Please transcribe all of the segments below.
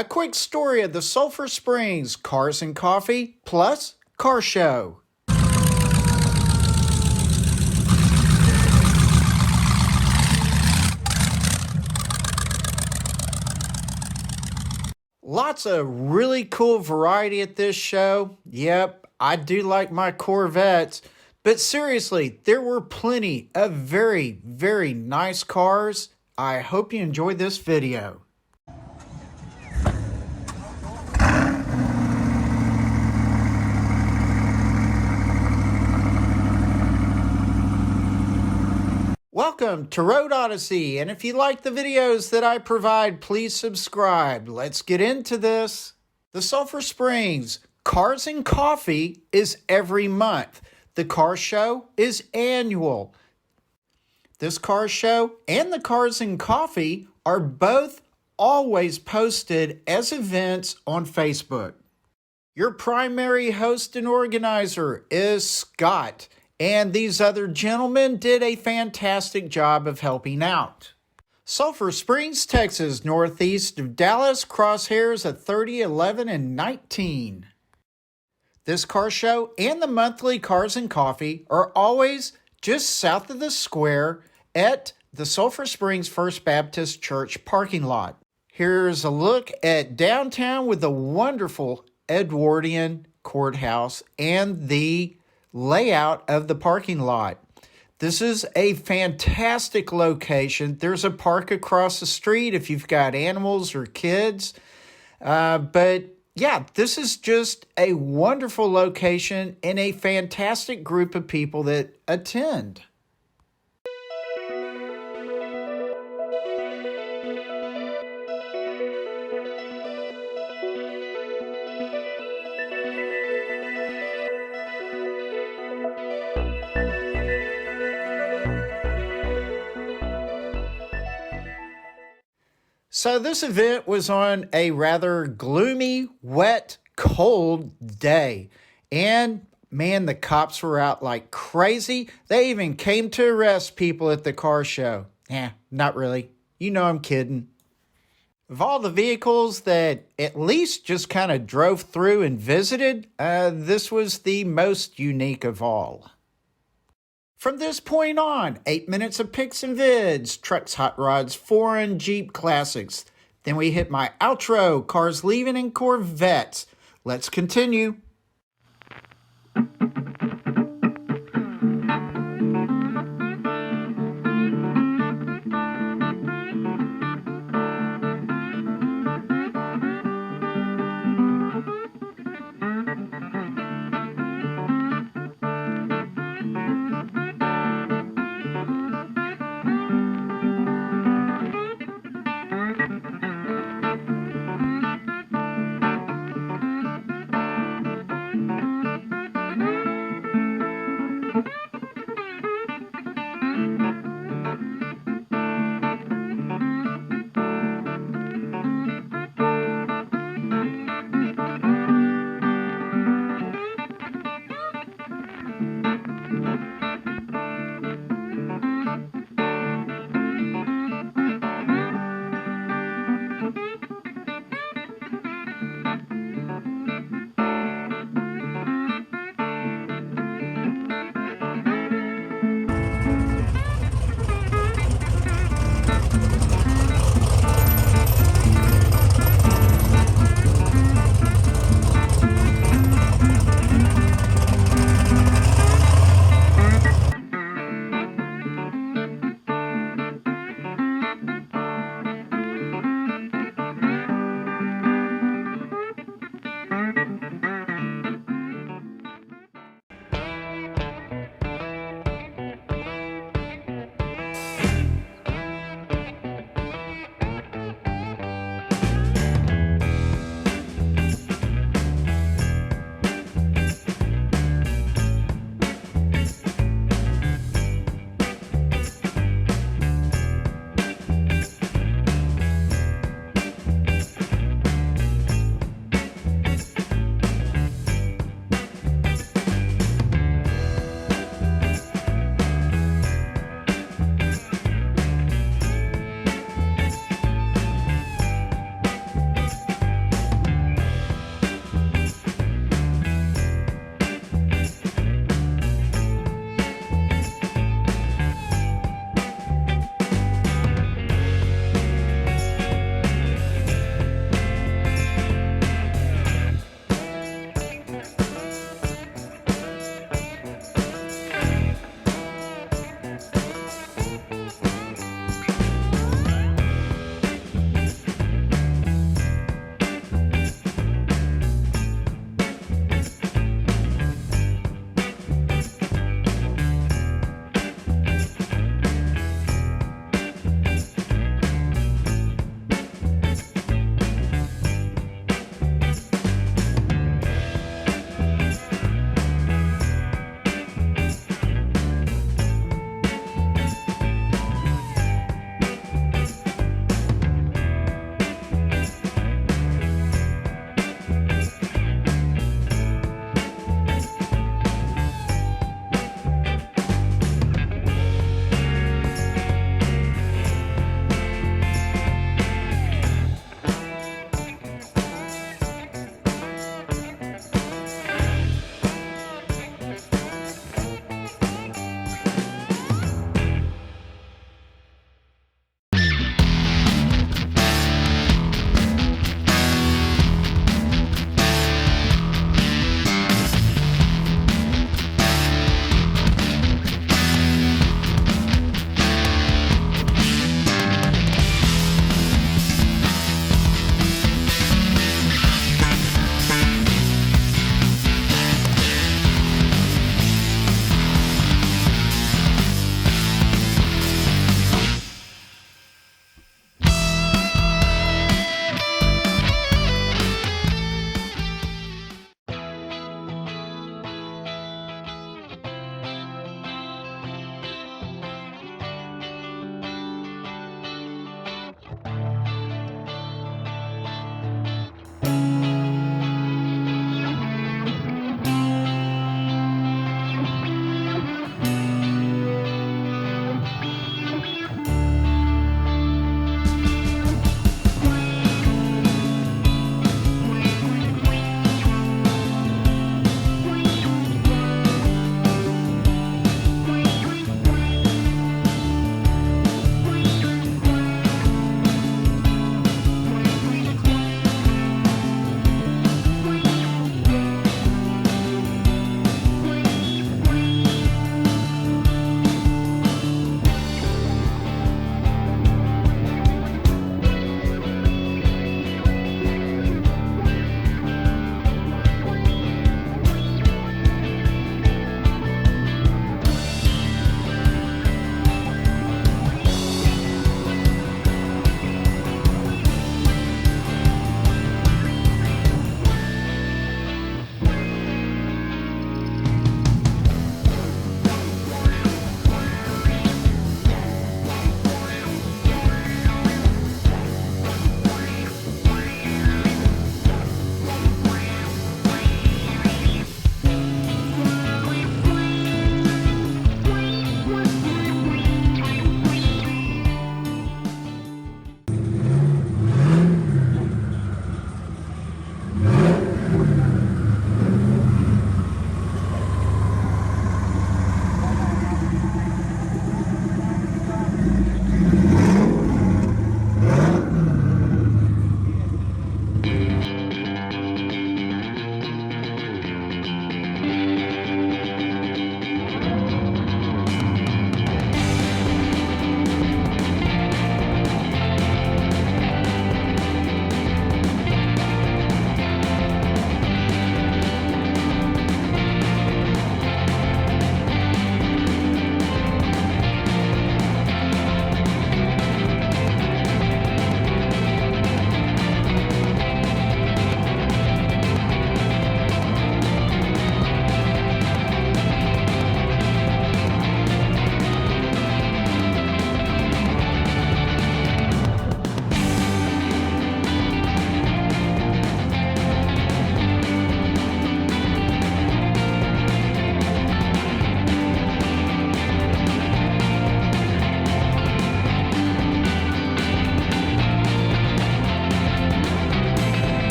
A quick story of the Sulphur Springs Cars and Coffee plus Car Show. Lots of really cool variety at this show. Yep, I do like my Corvettes. But seriously, there were plenty of very, very nice cars. I hope you enjoyed this video. Welcome to Road Odyssey, and if you like the videos that I provide, please subscribe. Let's get into this. The Sulphur Springs Cars and Coffee is every month. The car show is annual. This car show and the Cars and Coffee are both always posted as events on Facebook. Your primary host and organizer is Scott, and these other gentlemen did a fantastic job of helping out. Sulphur Springs, Texas, northeast of Dallas, crosshairs at 30, 11, and 19. This car show and the monthly Cars and Coffee are always just south of the square at the Sulphur Springs First Baptist Church parking lot. Here's a look at downtown with the wonderful Edwardian courthouse and the layout of the parking lot. This is a fantastic location. There's a park across the street if you've got animals or kids. But yeah, this is just a wonderful location and a fantastic group of people that attend. So this event was on a rather gloomy, wet, cold day. And man, the cops were out like crazy. They even came to arrest people at the car show. Not really. You know I'm kidding. Of all the vehicles that at least just kind of drove through and visited, this was the most unique of all. From this point on, 8 minutes of pics and vids, trucks, hot rods, foreign, Jeep classics. Then we hit my outro, cars leaving and Corvettes. Let's continue.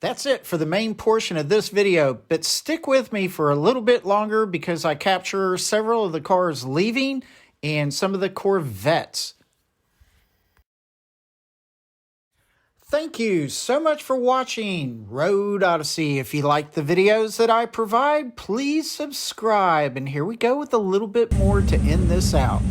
That's it for the main portion of this video, but stick with me for a little bit longer because I capture several of the cars leaving and some of the Corvettes. Thank you so much for watching Road Odyssey. If you like the videos that I provide, please subscribe. And here we go with a little bit more to end this out.